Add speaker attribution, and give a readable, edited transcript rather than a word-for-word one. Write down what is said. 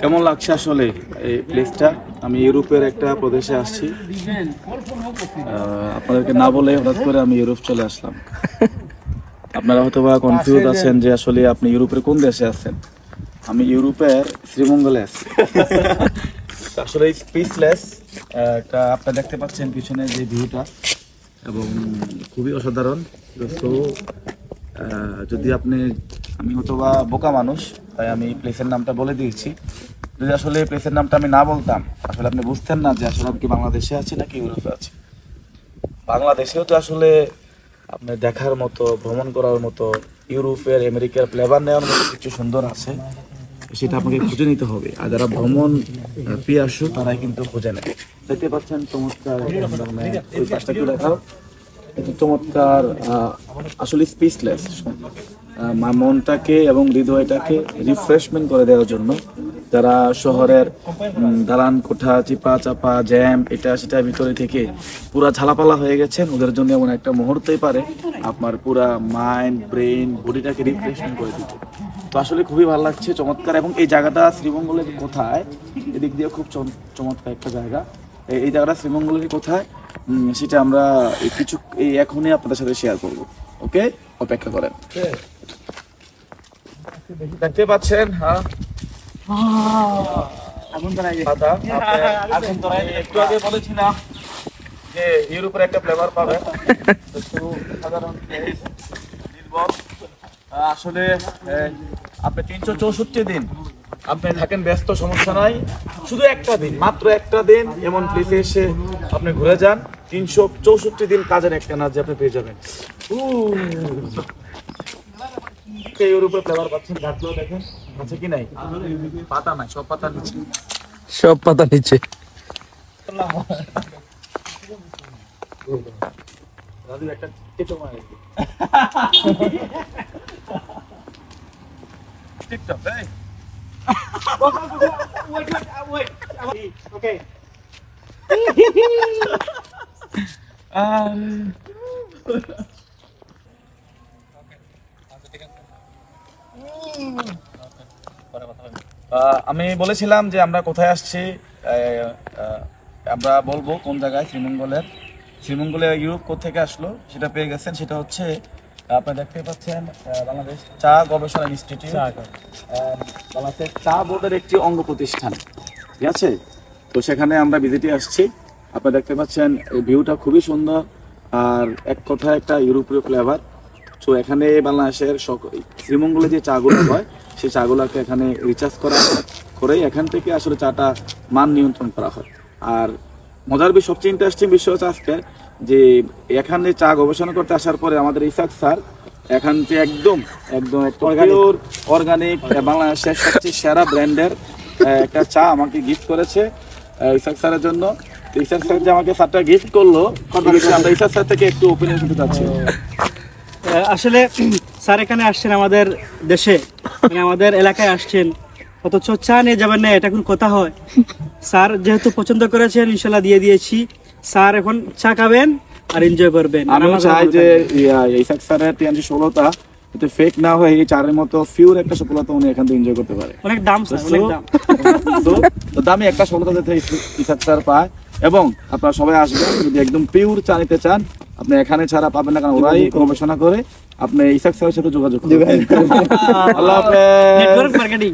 Speaker 1: কেমন লাগছে আসলে এই প্লেসটা? আমি ইউরোপের একটা প্রদেশে আসছি, আপনাদেরকে না বলে হঠাৎ করে আমি ইউরোপ চলে আসলাম। আপনারা হয়তো বা কনফিউজ আছেন যে আসলে আপনি ইউরোপের কোন দেশে আছেন। আমি ইউরোপের শ্রীমঙ্গলে আছি। আসলে স্পিচলেস একটা আপনারা দেখতে পাচ্ছেন পিছনে যে ভিউটা, এবং খুবই অসাধারণ। তো যদি আমি হয়তো বা বোকা মানুষ, তাই আমি প্লেসের নামটা বলে দিয়েছি। যদি আসলে প্লেসের নামটা আমি না বলতাম, আসলে আপনি বুঝতেন না যে আসলে আমি কি বাংলাদেশে আছি নাকি ইউরোপে আছি। বাংলাদেশেও তো আসলে আপনি দেখার মতো, ভ্রমণ করার মতো, ইউরোপের আমেরিকার ফ্লেভার নেওয়ার মতো কিছু সুন্দর আছে, সেটা আপনাকে খুঁজে নিতে হবে। আর যারা ভ্রমণ পিয়াসু তারাই কিন্তু খুঁজে নেয়। দেখতে পাচ্ছেন চমৎকার, ওই পাশটা একটু দেখাও, চমৎকার। আসলে স্পিচলেস, মনটাকে এবং হৃদয়টাকে রিফ্রেশমেন্ট করে দেওয়ার জন্য যারা শহরের দালান কোঠা, চিপা চাপা, জ্যাম, এটা সেটা ভিতরে থেকে পুরা ঝালাপালা হয়ে গেছেন, ওদের জন্য এমন একটা মুহূর্তেই পারে আপনার পুরা মাইন্ড, ব্রেন, বডিটাকে রিফ্রেশমেন্ট করে দিতে। তো আসলে খুবই ভালো লাগছে, চমৎকার। এবং এই জায়গাটা শ্রীমঙ্গলের কোথায়, এদিক দিয়ে খুব চমৎকার একটা জায়গা। এই জায়গাটা শ্রীমঙ্গলের কোথায় সেটা আমরা এখনই আপনাদের সাথে শেয়ার করবো। ওকে, অপেক্ষা করেন। দেখতে পাচ্ছেন, হ্যাঁ, একটু আগে বলেছিলাম যে ইউরোপের একটা ফ্লেভার পাবে। আসলে আপনি 364 দিন আপনি থাকেন ব্যস্ত, সমস্যা নাই। শুধু একটা দিন, মাত্র একটা দিন এমন প্লেসে এসে আপনি ঘুরে যান, 364 দিন কাজের একটা এনার্জি আপনি পেয়ে যাবেন। ইউরোপের ফ্লেভার পাচ্ছেন, গাছগুলো দেখেন আছে কি নাই, পাতা নাই, সব পাতা নিচে,
Speaker 2: সব পাতা নিচে।
Speaker 1: একটা কেটো মারে টিকটক, এই ওকে। আমি বলেছিলাম যে আমরা কোথায় আসছি, আমরা বলবো কোন জায়গায়। শ্রীমঙ্গলে ইউরোপ কোথেকে আসলো সেটা পেয়ে গেছেন। সেটা হচ্ছে আপনারা দেখতে পাচ্ছেন বাংলাদেশ চা গবেষণা ইনস্টিটিউট, বাংলাদেশের চা বোর্ডের একটি অঙ্গ প্রতিষ্ঠান, ঠিক আছে? তো সেখানে আমরা ভিজিটে আসছি। আপনারা দেখতে পাচ্ছেন এই ভিউটা খুবই সুন্দর, আর এক কথায় একটা ইউরোপীয় ফ্লেভার। তো এখানে বাংলাদেশের শ্রীমঙ্গলে যে চাগুলো হয়, সেই চাগুলোকে এখানে রিচার্জ করে এখান থেকে আসলে চাটা মান নিয়ন্ত্রণ করা হয়। আর মজার বিষয়, সবচেয়ে ইন্টারেস্টিং বিষয় হচ্ছে আজকে যে এখানে চা গবেষণা করতে আসার পরে আমাদের ইসাক স্যার এখান থেকে একদম অর্গানিক বাংলাদেশের সবচেয়ে সেরা ব্র্যান্ডের একটা চা আমাকে গিফট করেছে ইসাক স্যারের জন্য। ইসাক স্যার যে আমাকে চাটা গিফট করলো, আমরা ইসাক স্যার থেকে একটু ওপিনিয়ন শুনতে চাচ্ছি।
Speaker 3: আসলে স্যার এখানে আসছেন আমাদের দেশে, আমাদের এলাকায় আসছেন, অথচ চা নিয়ে যাবেন না, এটা কোন কথা হয়? স্যার যেহেতু পছন্দ করেছেন, ইনশাল্লাহ দিয়ে দিয়েছি। স্যার এখন চা খাবেন আর এনজয় করবেন।
Speaker 1: আমি চাই যে ইসাক স্যারের 316টা এতে ফেক না হয়ে এই চারের মতো পিওর একটা সফলতা উনি এখান থেকে এনজয় করতে পারে।
Speaker 3: অনেক দাম স্যার, অনেক দাম।
Speaker 1: তো দামি একটা সফলতা যাতে ইসাক স্যার পায়, এবং আপনারা সবাই আসবেন। যদি একদম পিওর চা নিতে চান, আপনি এখানে ছাড়া পাবেন না, কারণ ওরাই গবেষণা করে। আপনি ইসাক স্যারের সাথে যোগাযোগ করবেন। আল্লাহ হাফেজ।
Speaker 3: Network marketing.